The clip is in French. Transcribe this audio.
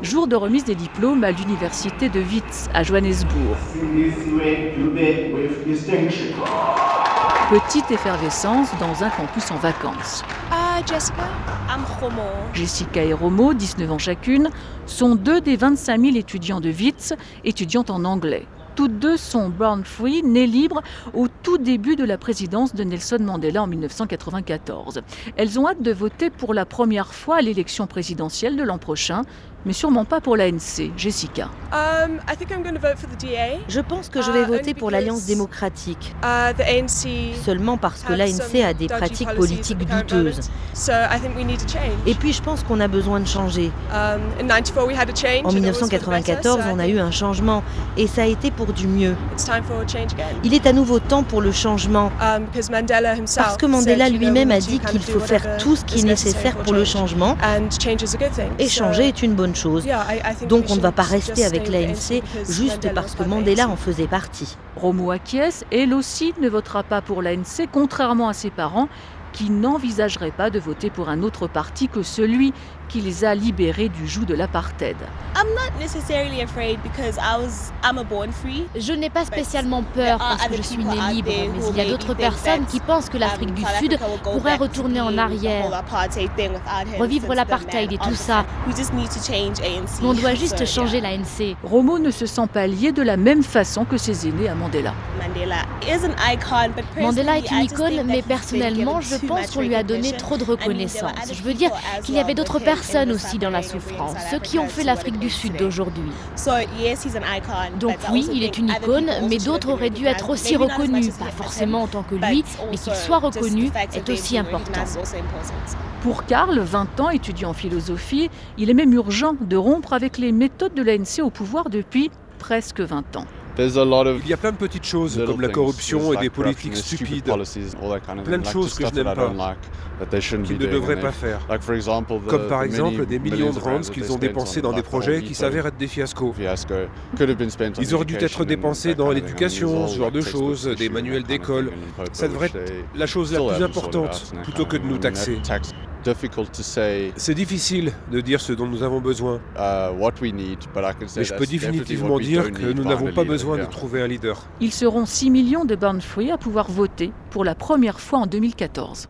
Jour de remise des diplômes à l'université de Wits à Johannesburg. Petite effervescence dans un campus en vacances. Jessica et Romo, 19 ans chacune, sont deux des 25 000 étudiants de Wits, étudiantes en anglais. Toutes deux sont born free, nées libres au tout début de la présidence de Nelson Mandela en 1994. Elles ont hâte de voter pour la première fois à l'élection présidentielle de l'an prochain, mais sûrement pas pour l'ANC. Jessica. Je pense que je vais voter pour l'Alliance démocratique, seulement parce que l'ANC a des pratiques politiques douteuses. Et puis je pense qu'on a besoin de changer. En 1994, on a eu un changement et ça a été pour du mieux. Il est à nouveau temps pour le changement, parce que Mandela lui-même a dit qu'il faut faire tout ce qui est nécessaire pour le changement, et changer est une bonne chose. Donc on ne va pas rester avec l'ANC juste parce que Mandela en faisait partie. Romo acquiesce, elle aussi ne votera pas pour l'ANC, contrairement à ses parents, qui n'envisageraient pas de voter pour un autre parti que celui qui les a libérés du joug de l'apartheid. Je n'ai pas spécialement peur parce que je suis née libre, mais il y a d'autres personnes qui pensent que l'Afrique du Sud pourrait retourner en arrière, revivre l'apartheid et tout ça. On doit juste changer l'ANC. Romo ne se sent pas lié de la même façon que ses aînés à Mandela. Mandela est une icône, mais personnellement, je pense qu'on lui a donné trop de reconnaissance. Je veux dire qu'il y avait d'autres personnes aussi dans la souffrance, ceux qui ont fait l'Afrique du Sud d'aujourd'hui. Donc oui, il est une icône, mais d'autres auraient dû être aussi reconnus, pas forcément en tant que lui, mais qu'il soit reconnu est aussi important. Pour Karl, 20 ans, étudiant en philosophie, il est même urgent de rompre avec les méthodes de l'ANC au pouvoir depuis presque 20 ans. Il y a plein de petites choses, comme la corruption et des politiques stupides. Plein de choses que je n'aime pas, qu'ils ne devraient pas faire. Comme par exemple des millions de rands qu'ils ont dépensés dans des projets qui s'avèrent être des fiascos. Ils auraient dû être dépensés dans l'éducation, ce genre de choses, des manuels d'école. Ça devrait être la chose la plus importante, plutôt que de nous taxer. C'est difficile de dire ce dont nous avons besoin. Mais je peux définitivement dire que nous n'avons pas besoin de trouver un leader. Ils seront 6 millions de born free à pouvoir voter pour la première fois en 2014.